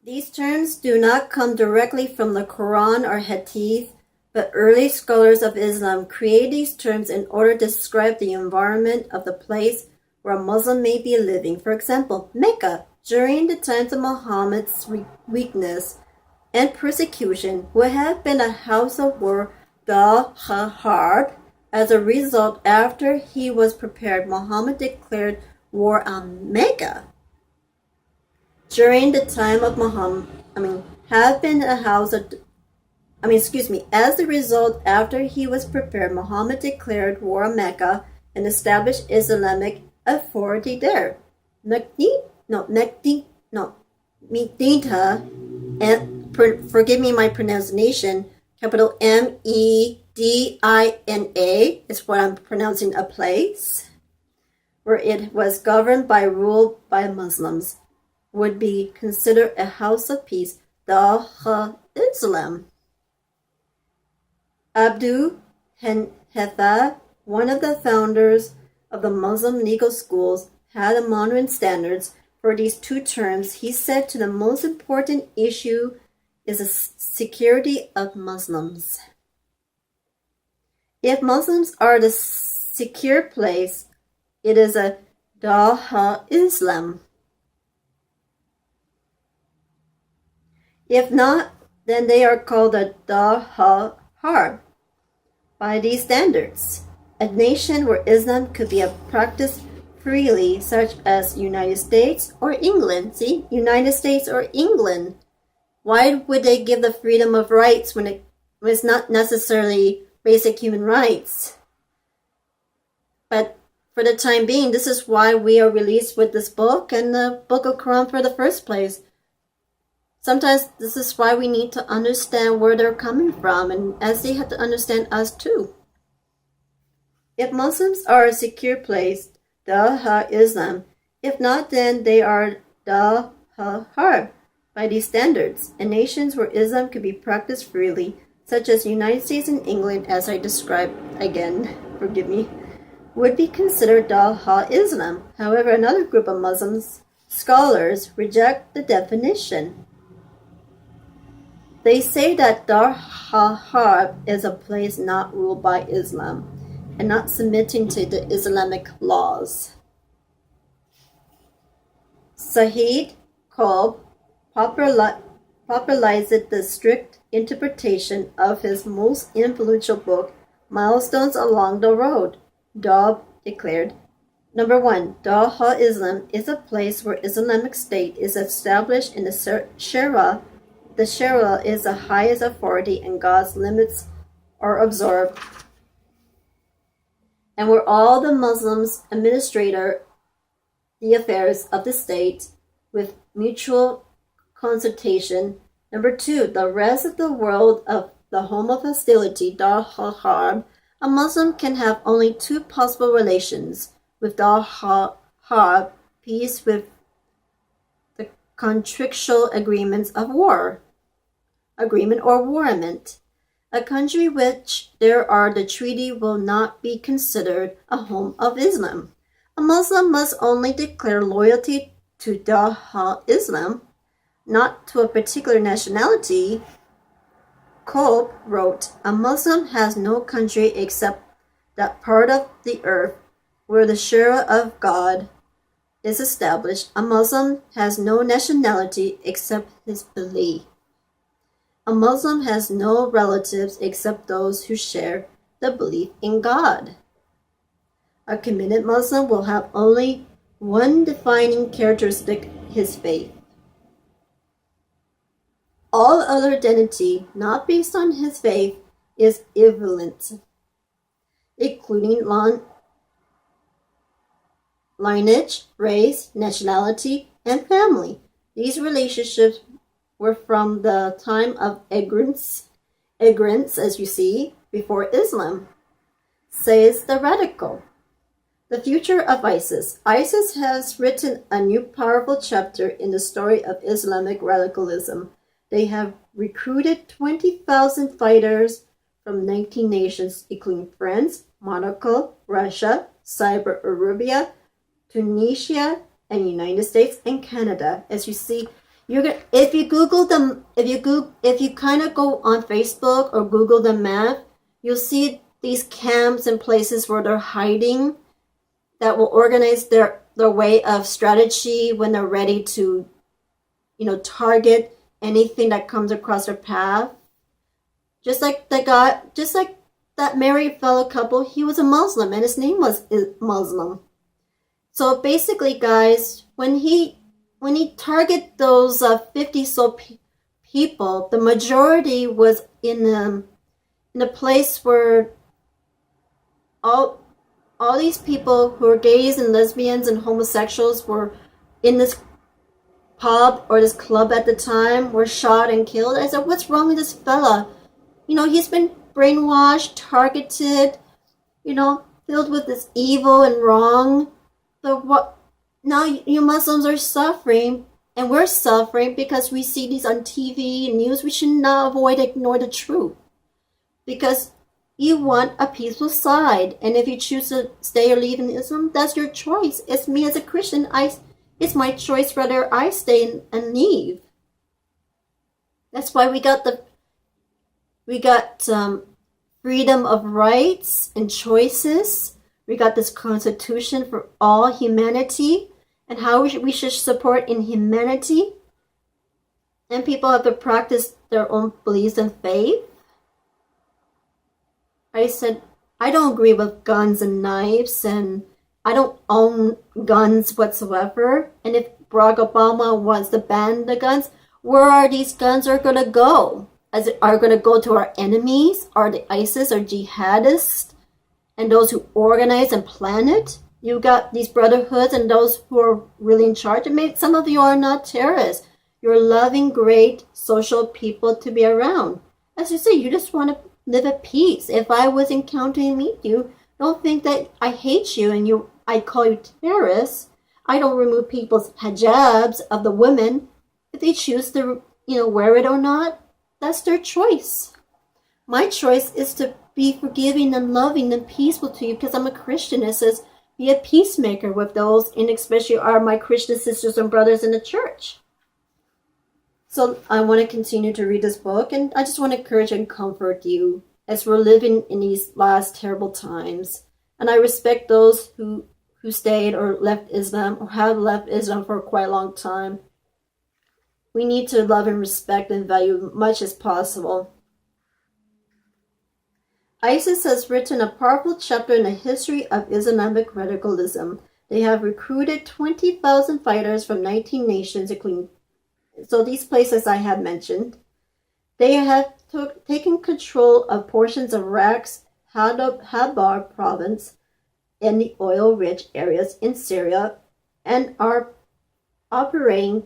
These terms do not come directly from the Quran or Hadith, but early scholars of Islam create these terms in order to describe the environment of the place where a Muslim may be living. For example, Mecca, during the times of Muhammad's weakness and persecution, would have been a house of war, harb. As a result, after he was prepared, Muhammad declared war on Mecca. During the time of Muhammad, have been a house of, as a result, after he was prepared, Muhammad declared war on Mecca and established Islamic authority there. Medina, and forgive me my pronunciation, capital Medina is what I'm pronouncing, a place where it was governed by rule by Muslims, would be considered a house of peace, Dar Islam. Abdul Hanifa, one of the founders of the Muslim legal schools, had a modern standards for these two terms. He said to the most important issue is the security of Muslims. If Muslims are the secure place, it is a Dar Islam. If not, then they are called a Dar Harb. By these standards, a nation where Islam could be practiced freely, such as United States or England. See, United States or England. Why would they give the freedom of rights when it's not necessarily basic human rights? But for the time being, this is why we are released with this book and the Book of Quran for the first place. Sometimes this is why we need to understand where they're coming from, and as they have to understand us too. If Muslims are a secure place, Dar Islam. If not, then they are Dar Harb. By these standards, and nations where Islam could be practiced freely, such as the United States and England, as I described again, forgive me, would be considered Dar Islam. However, another group of Muslims scholars reject the definition. They say that Dar Harb is a place not ruled by Islam and not submitting to the Islamic laws. Sayyid Qutb popularized the strict interpretation of his most influential book, Milestones Along the Road. Qutb declared, Number 1, Dar Islam is a place where Islamic State is established in the Sharia. The Sharia is the highest authority and God's limits are observed, and where all the Muslims administrate the affairs of the state with mutual consultation. Number 2, the rest of the world of the home of hostility, Dar Harb. A Muslim can have only two possible relations with Dar Harb, peace with the contractual agreements of war. Agreement or warrant. A country which there are the treaty will not be considered a home of Islam. A Muslim must only declare loyalty to Dar Islam, not to a particular nationality. Qutb wrote, a Muslim has no country except that part of the earth where the Sharia of God is established. A Muslim has no nationality except his belief. A Muslim has no relatives except those who share the belief in God. A committed Muslim will have only one defining characteristic, his faith. All other identity, not based on his faith, is irrelevant, including lineage, race, nationality, and family. These relationships were from the time of ignorance, as you see, before Islam, says the radical. The future of ISIS. ISIS has written a new powerful chapter in the story of Islamic radicalism. They have recruited 20,000 fighters from 19 nations, including France, Monaco, Russia, Saudi Arabia, Tunisia, and United States and Canada. As you see, If you Google them, if you kind of go on Facebook or Google the map, you'll see these camps and places where they're hiding that will organize their way of strategy when they're ready to, target anything that comes across their path. Just like that married fellow couple, he was a Muslim and his name was Muslim. So basically, guys, when he targeted those 50 so people, the majority was in a place where all these people who are gays and lesbians and homosexuals were in this pub or this club at the time, were shot and killed. I said, what's wrong with this fella? He's been brainwashed, targeted, filled with this evil and wrong. So what? Now you Muslims are suffering, and we're suffering because we see these on TV and news. We should not ignore the truth, because you want a peaceful side, and if you choose to stay or leave in Islam, that's your choice. It's me as a Christian. It's my choice whether I stay and leave. That's why we got freedom of rights and choices. We got this constitution for all humanity, and how we should support in humanity. And people have to practice their own beliefs and faith. I said, I don't agree with guns and knives, and I don't own guns whatsoever. And if Barack Obama wants to ban the guns, where are these guns are going to go? Are going to go to our enemies? Are the ISIS or jihadists and those who organize and plan it? You got these brotherhoods and those who are really in charge. And some of you are not terrorists. You're loving, great social people to be around. As you say, you just want to live at peace. If I was encountering and meet you, don't think that I hate you and I call you terrorists. I don't remove people's hijabs of the women. If they choose to, wear it or not, that's their choice. My choice is to be forgiving and loving and peaceful to you, because I'm a Christian. It says, be a peacemaker with those, and especially are my Christian sisters and brothers in the church. So I want to continue to read this book, and I just want to encourage and comfort you as we're living in these last terrible times. And I respect those who stayed or left Islam or have left Islam for quite a long time. We need to love and respect and value much as possible. ISIS has written a powerful chapter in the history of Islamic radicalism. They have recruited 20,000 fighters from 19 nations, including these places I have mentioned. They have taken control of portions of Iraq's Habar province and the oil-rich areas in Syria, and are operating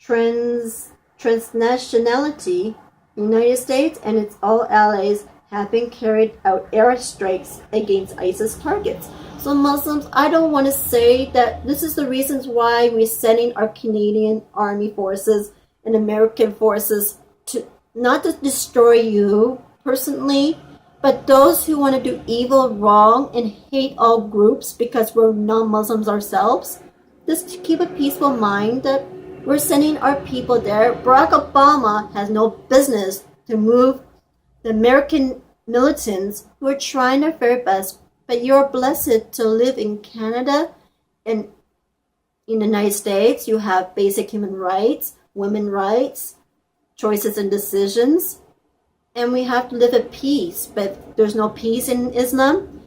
transnationality. The United States and its all allies have been carried out airstrikes against ISIS targets. So Muslims, I don't want to say that this is the reasons why we're sending our Canadian Army forces and American forces to not to destroy you personally, but those who want to do evil, wrong, and hate all groups because we're non-Muslims ourselves. Just keep a peaceful mind that we're sending our people there. Barack Obama has no business to move the American militants who are trying their very best, but you're blessed to live in Canada and in the United States. You have basic human rights, women's rights, choices and decisions, and we have to live at peace. But there's no peace in Islam.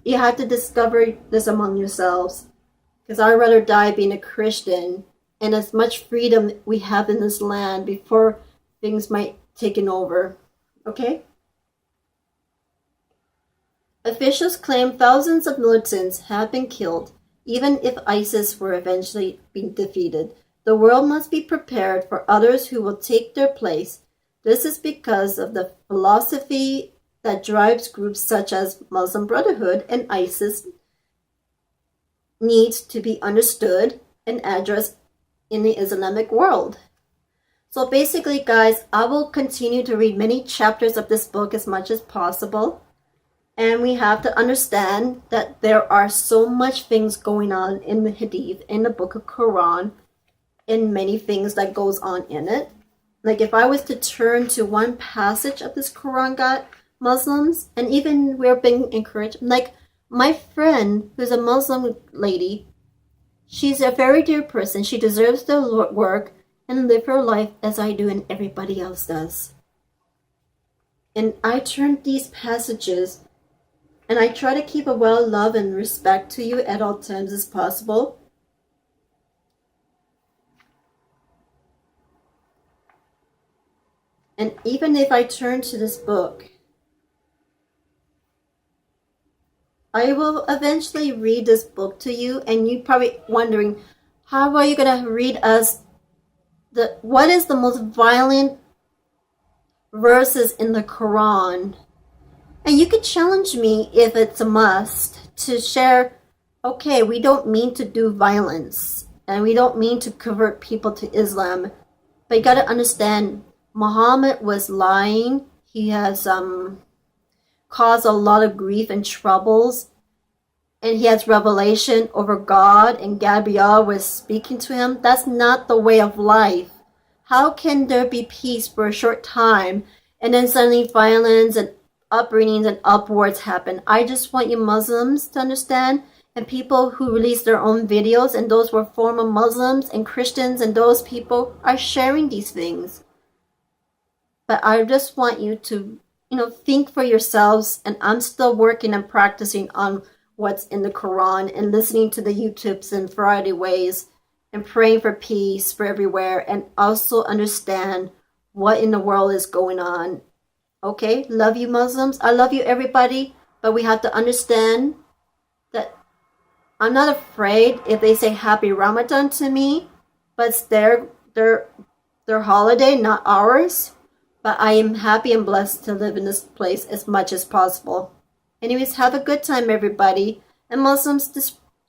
You have to discover this among yourselves, because I'd rather die being a Christian and as much freedom we have in this land before things might take over. Okay? Officials claim thousands of militants have been killed, even if ISIS were eventually being defeated. The world must be prepared for others who will take their place. This is because of the philosophy that drives groups such as Muslim Brotherhood and ISIS needs to be understood and addressed in the Islamic world. So basically, guys, I will continue to read many chapters of this book as much as possible. And we have to understand that there are so much things going on in the Hadith, in the book of Quran, in many things that goes on in it. Like if I was to turn to one passage of this Quran, God, Muslims, and even we're being encouraged, like my friend who's a Muslim lady, she's a very dear person. She deserves to work and live her life as I do and everybody else does. And I turn these passages and I try to keep a well love and respect to you at all times as possible. And even if I turn to this book, I will eventually read this book to you, and you're probably wondering, how are you going to read us what is the most violent verses in the Quran? And you could challenge me if it's a must to share, okay, we don't mean to do violence, and we don't mean to convert people to Islam, but you got to understand, Muhammad was lying. He has caused a lot of grief and troubles, and he has revelation over God, and Gabriel was speaking to him. That's not the way of life. How can there be peace for a short time and then suddenly violence and upbringings and upwards happen? I just want you Muslims to understand, and people who release their own videos, and those who are former Muslims and Christians, and those people are sharing these things. But I just want you to, think for yourselves. And I'm still working and practicing on what's in the Quran and listening to the YouTubes in variety of ways and praying for peace for everywhere, and also understand what in the world is going on. Okay? Love you, Muslims. I love you, everybody. But we have to understand that I'm not afraid if they say Happy Ramadan to me, but it's their holiday, not ours. But I am happy and blessed to live in this place as much as possible. Anyways, have a good time, everybody. And Muslims,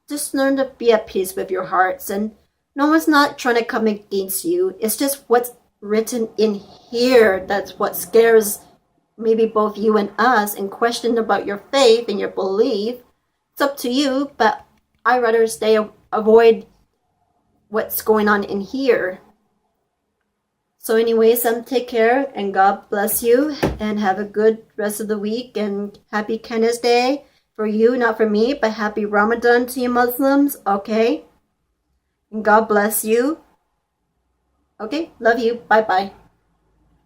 just learn to be at peace with your hearts. And no one's not trying to come against you. It's just what's written in here that's what scares maybe both you and us, and question about your faith and your belief. It's up to you, but I'd rather avoid what's going on in here. So anyways, take care, and God bless you, and have a good rest of the week, and happy Kindness Day for you, not for me, but happy Ramadan to you Muslims, okay? And God bless you. Okay, love you. Bye-bye.